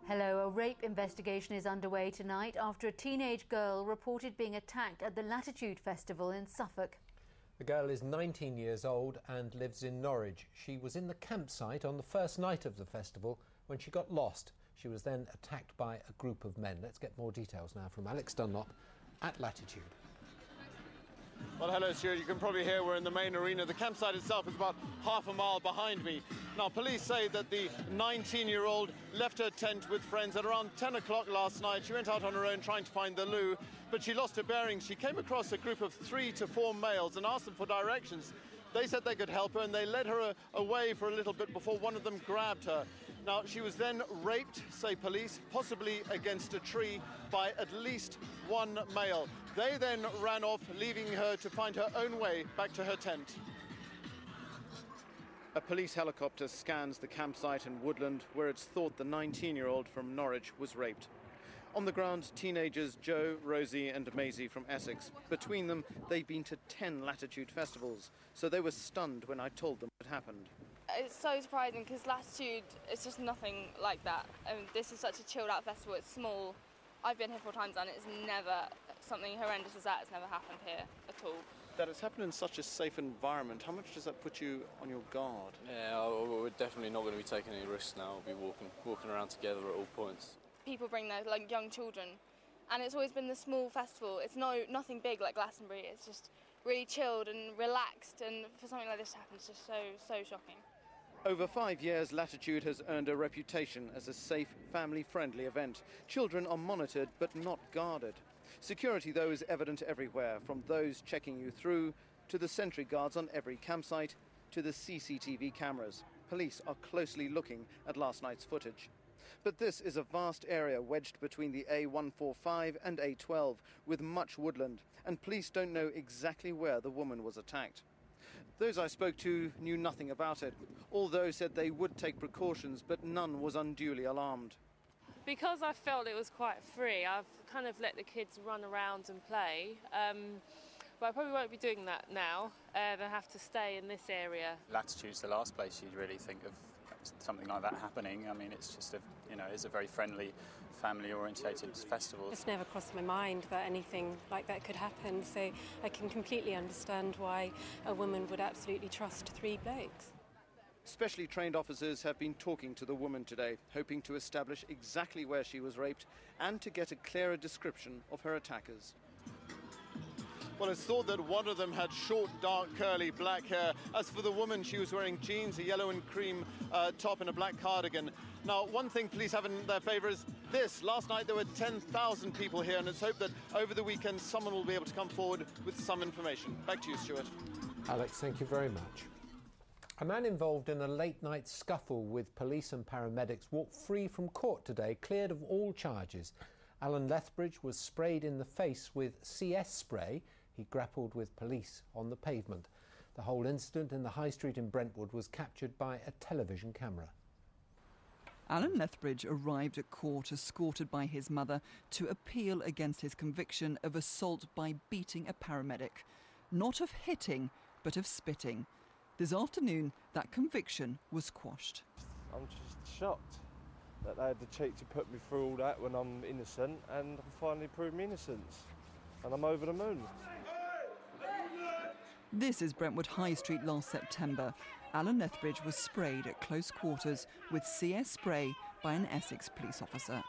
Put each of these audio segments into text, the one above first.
Hello, a rape investigation is underway tonight after a teenage girl reported being attacked at the Latitude festival in Suffolk. The girl is 19 years old and lives in Norwich. She was in the campsite on the first night of the festival when she got lost. She was then attacked by a group of men. Let's get more details now from Alex Dunlop at Latitude. Well, hello, Stuart. You can probably hear we're in the main arena. The campsite itself is about half a mile behind me. Now, police say that the 19-year-old left her tent with friends at around 10 o'clock last night. She went out on her own trying to find the loo, but she lost her bearings. She came across a group of 3 to 4 males and asked them for directions. They said they could help her, and they led her away for a little bit before one of them grabbed her. Now, she was then raped, say police, possibly against a tree, by at least one male. They then ran off, leaving her to find her own way back to her tent. A police helicopter scans the campsite and woodland where it's thought the 19-year-old from Norwich was raped. On the ground, teenagers Joe, Rosie and Maisie from Essex. Between them, they've been to 10 Latitude festivals, so they were stunned when I told them what happened. It's so surprising because Latitude is just nothing like that. I mean, this is such a chilled out festival, it's small. I've been here 4 times and it's never something horrendous as that has never happened here at all. That it's happened in such a safe environment, how much does that put you on your guard? Yeah, we're definitely not going to be taking any risks now. We'll be walking around together at all points. People bring their young children, and it's always been the small festival. It's nothing big like Glastonbury. It's just really chilled and relaxed, and for something like this to happen, it's just so shocking. Over 5 years, Latitude has earned a reputation as a safe, family-friendly event. Children are monitored but not guarded. Security, though, is evident everywhere, from those checking you through to the sentry guards on every campsite to the CCTV cameras. Police are closely looking at last night's footage. But this is a vast area wedged between the A145 and A12 with much woodland, and police don't know exactly where the woman was attacked. Those I spoke to knew nothing about it. All those said they would take precautions, but none was unduly alarmed. Because I felt it was quite free, I've kind of let the kids run around and play. But I probably won't be doing that now. They have to stay in this area. Latitude's the last place you'd really think of something like that happening. I mean, it's just it's a very friendly, family-orientated festival. It's never crossed my mind that anything like that could happen, so I can completely understand why a woman would absolutely trust 3 blokes. Specially trained officers have been talking to the woman today, hoping to establish exactly where she was raped and to get a clearer description of her attackers. Well, it's thought that one of them had short, dark, curly black hair. As for the woman, she was wearing jeans, a yellow and cream top and a black cardigan. Now, one thing police have in their favour is this. Last night there were 10,000 people here, and it's hoped that over the weekend someone will be able to come forward with some information. Back to you, Stuart. Alex, thank you very much. A man involved in a late-night scuffle with police and paramedics walked free from court today, cleared of all charges. Alan Lethbridge was sprayed in the face with CS spray. He grappled with police on the pavement. The whole incident in the High Street in Brentwood was captured by a television camera. Alan Lethbridge arrived at court escorted by his mother to appeal against his conviction of assault by beating a paramedic. Not of hitting, but of spitting. This afternoon, that conviction was quashed. I'm just shocked that they had the cheek to put me through all that when I'm innocent, and finally proved my innocence. And I'm over the moon. This is Brentwood High Street last September. Alan Lethbridge was sprayed at close quarters with CS spray by an Essex police officer.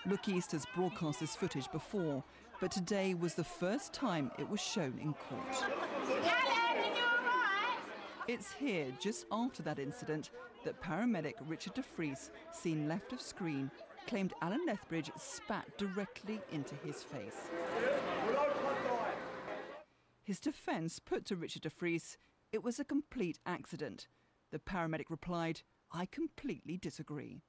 Look East has broadcast this footage before, but today was the first time it was shown in court. It's here, just after that incident, that paramedic Richard de Vries, seen left of screen, claimed Alan Lethbridge spat directly into his face. His defence put to Richard de Vries, it was a complete accident. The paramedic replied, I completely disagree.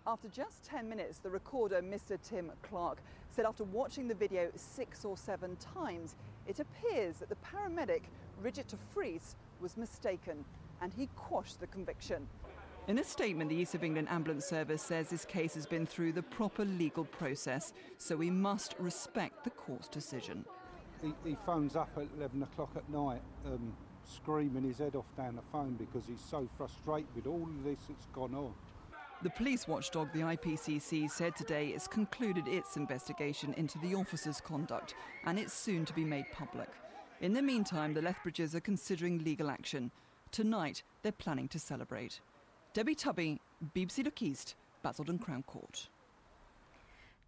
After just 10 minutes, the recorder, Mr. Tim Clark, said after watching the video 6 or 7 times, it appears that the paramedic, Richard de Vries, was mistaken, and he quashed the conviction. In a statement, the East of England Ambulance Service says this case has been through the proper legal process, so we must respect the court's decision. He phones up at 11 o'clock at night, screaming his head off down the phone because he's so frustrated with all of this that's gone on. The police watchdog, the IPCC, said today it's concluded its investigation into the officers' conduct and it's soon to be made public. In the meantime, the Lethbridges are considering legal action. Tonight, they're planning to celebrate. Debbie Tubby, BBC Look East, Basildon Crown Court.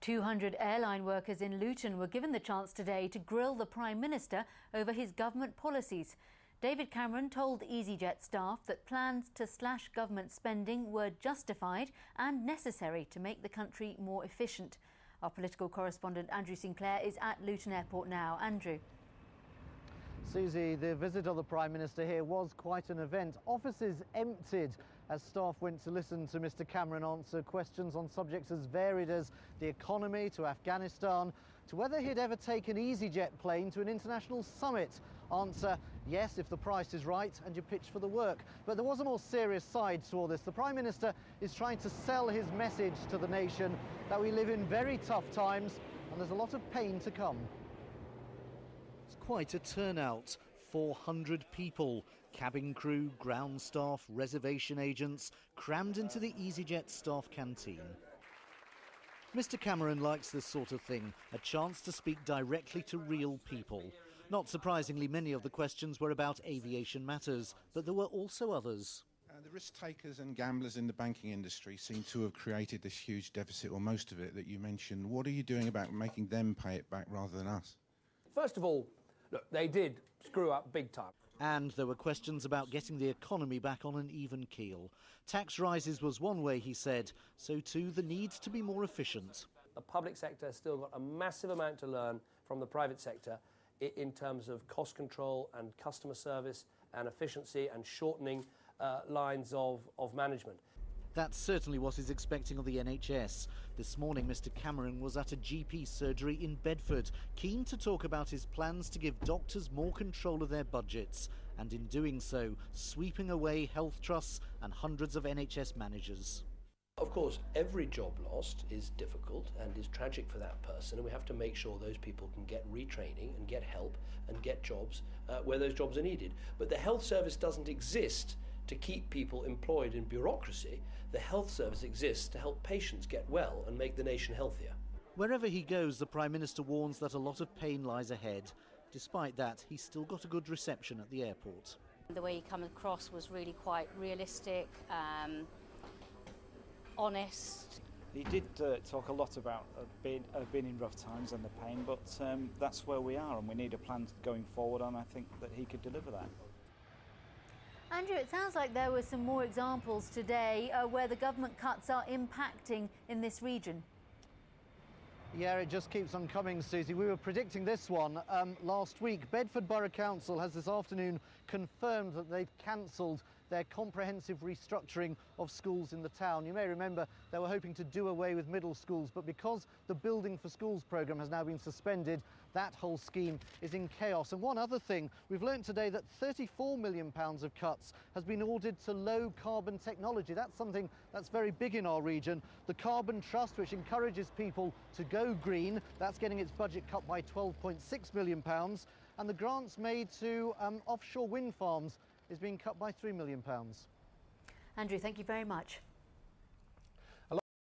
200 airline workers in Luton were given the chance today to grill the Prime Minister over his government policies. David Cameron told EasyJet staff that plans to slash government spending were justified and necessary to make the country more efficient. Our political correspondent Andrew Sinclair is at Luton Airport now. Andrew. Susie, the visit of the Prime Minister here was quite an event. Offices emptied as staff went to listen to Mr Cameron answer questions on subjects as varied as the economy to Afghanistan, to whether he'd ever take an EasyJet plane to an international summit. Answer, yes, if the price is right and you pitch for the work. But there was a more serious side to all this. The Prime Minister is trying to sell his message to the nation that we live in very tough times and there's a lot of pain to come. It's quite a turnout. 400 people, cabin crew, ground staff, reservation agents, crammed into the EasyJet staff canteen. Mr Cameron likes this sort of thing, a chance to speak directly to real people. Not surprisingly, many of the questions were about aviation matters, but there were also others. The risk takers and gamblers in the banking industry seem to have created this huge deficit, or most of it, that you mentioned. What are you doing about making them pay it back rather than us? First of all, look, they did screw up big time. And there were questions about getting the economy back on an even keel. Tax rises was one way, he said, so too the need to be more efficient. The public sector has still got a massive amount to learn from the private sector in terms of cost control and customer service and efficiency and shortening lines of management. That's certainly what he's expecting of the NHS. This morning, Mr Cameron was at a GP surgery in Bedford, keen to talk about his plans to give doctors more control of their budgets, and in doing so, sweeping away health trusts and hundreds of NHS managers. Of course, every job lost is difficult and is tragic for that person, and we have to make sure those people can get retraining and get help and get jobs where those jobs are needed. But the health service doesn't exist to keep people employed in bureaucracy. The health service exists to help patients get well and make the nation healthier. Wherever he goes, the Prime Minister warns that a lot of pain lies ahead. Despite that, he's still got a good reception at the airport. The way he came across was really quite realistic, honest. He did talk a lot about being in rough times and the pain, but that's where we are and we need a plan going forward, and I think that he could deliver that. Andrew, it sounds like there were some more examples today where the government cuts are impacting in this region. Yeah, it just keeps on coming, Susie. We were predicting this one last week. Bedford Borough Council has this afternoon confirmed that they've cancelled their comprehensive restructuring of schools in the town. You may remember they were hoping to do away with middle schools, but because the Building for Schools programme has now been suspended, that whole scheme is in chaos. And one other thing, we've learnt today that £34 million of cuts has been ordered to low carbon technology. That's something that's very big in our region. The Carbon Trust, which encourages people to go green, that's getting its budget cut by £12.6 million. And the grants made to offshore wind farms is being cut by £3 million. Andrew, thank you very much.